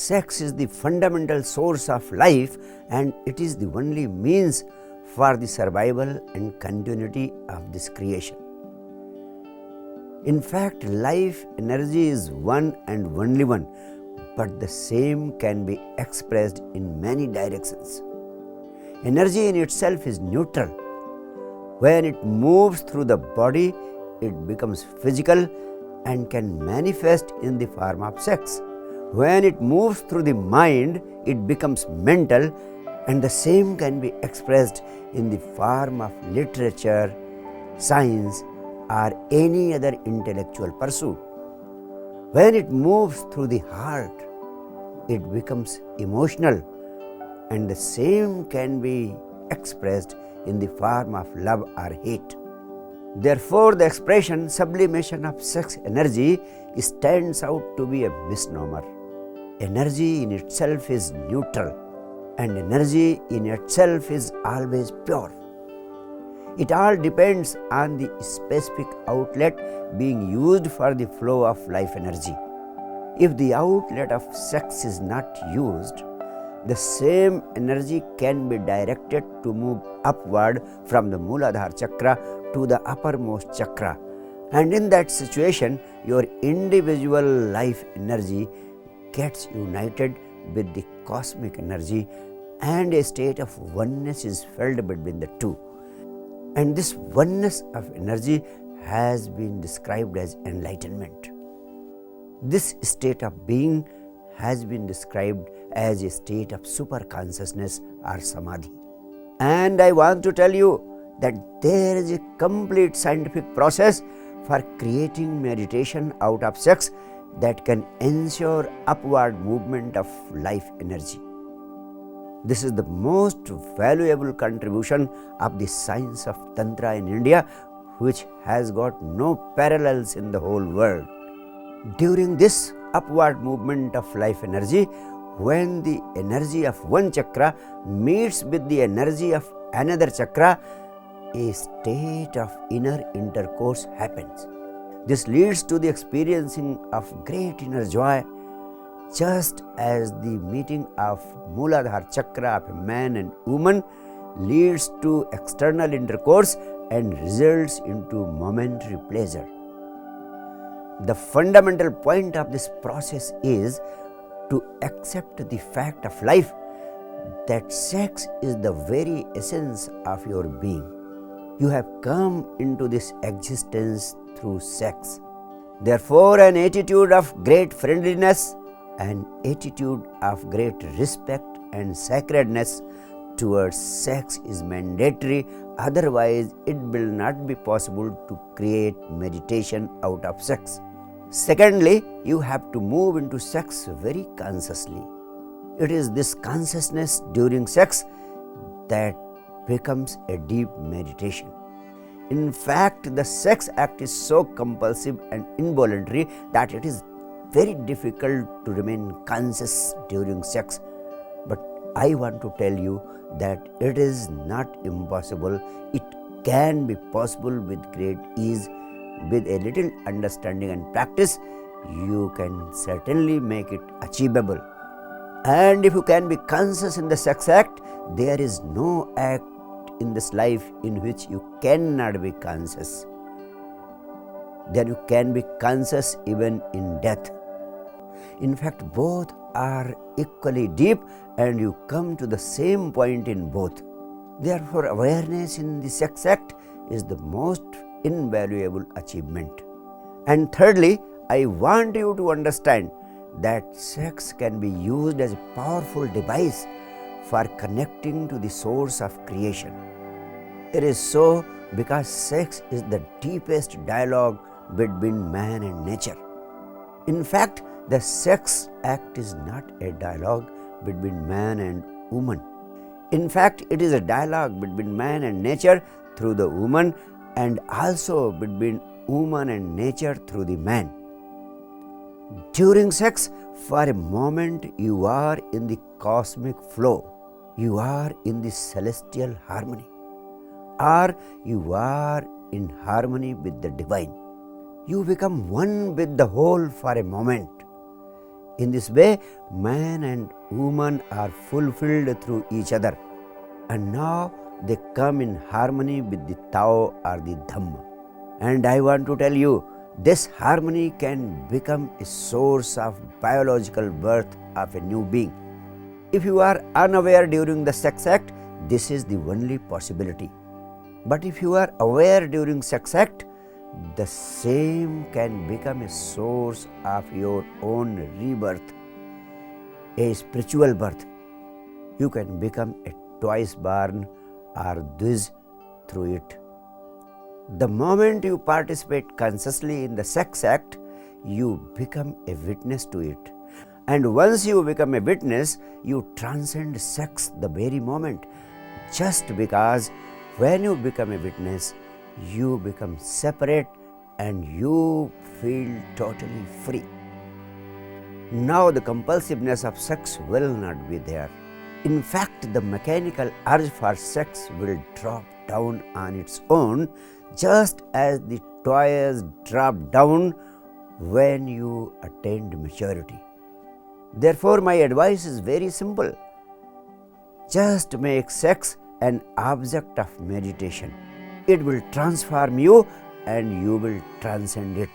Sex is the fundamental source of life and it is the only means for the survival and continuity of this creation. In fact, life energy is one and only one, but the same can be expressed in many directions. Energy in itself is neutral. When it moves through the body, it becomes physical and can manifest in the form of sex. When it moves through the mind, it becomes mental, and the same can be expressed in the form of literature, science, or any other intellectual pursuit. When it moves through the heart, it becomes emotional, and the same can be expressed in the form of love or hate. Therefore, the expression sublimation of sex energy stands out to be a misnomer. Energy in itself is neutral, and energy in itself is always pure. It all depends on the specific outlet being used for the flow of life energy. If the outlet of sex is not used, the same energy can be directed to move upward from the Mooladhara chakra to the uppermost chakra, and in that situation, your individual life energy gets united with the cosmic energy, and a state of oneness is felt between the two. And this oneness of energy has been described as enlightenment. This state of being has been described as a state of super consciousness or samadhi. And I want to tell you that there is a complete scientific process for creating meditation out of sex that can ensure upward movement of life energy. This is the most valuable contribution of the science of Tantra in India, which has got no parallels in the whole world. During this upward movement of life energy, when the energy of one chakra meets with the energy of another chakra, a state of inner intercourse happens. This leads to the experiencing of great inner joy, just as the meeting of Mooladhara chakra of a man and woman leads to external intercourse and results into momentary pleasure. The fundamental point of this process is to accept the fact of life that sex is the very essence of your being. You have come into this existence through sex. Therefore, an attitude of great friendliness, an attitude of great respect and sacredness towards sex is mandatory, otherwise it will not be possible to create meditation out of sex. Secondly, you have to move into sex very consciously. It is this consciousness during sex that becomes a deep meditation. In fact, the sex act is so compulsive and involuntary that it is very difficult to remain conscious during sex. But I want to tell you that it is not impossible. It can be possible with great ease. With a little understanding and practice, you can certainly make it achievable. And if you can be conscious in the sex act, there is no act in this life in which you cannot be conscious. Then you can be conscious even in death. In fact, both are equally deep and you come to the same point in both. Therefore, awareness in the sex act is the most invaluable achievement. And thirdly, I want you to understand that sex can be used as a powerful device for connecting to the source of creation. It is so because sex is the deepest dialogue between man and nature. In fact, the sex act is not a dialogue between man and woman. In fact, it is a dialogue between man and nature through the woman, and also between woman and nature through the man. During sex, for a moment you are in the cosmic flow, you are in the celestial harmony, or you are in harmony with the divine. You become one with the whole for a moment. In this way, man and woman are fulfilled through each other, and now they come in harmony with the Tao or the Dhamma. And I want to tell you, this harmony can become a source of biological birth of a new being. If you are unaware during the sex act, this is the only possibility. But if you are aware during sex act, the same can become a source of your own rebirth, a spiritual birth. You can become a twice born or Dvij through it. The moment you participate consciously in the sex act, you become a witness to it. And once you become a witness, you transcend sex the very moment, just because when you become a witness, you become separate and you feel totally free. Now the compulsiveness of sex will not be there. In fact, the mechanical urge for sex will drop down on its own, just as the toys drop down when you attained maturity. Therefore, my advice is very simple. Just make sex an object of meditation. It will transform you and you will transcend it.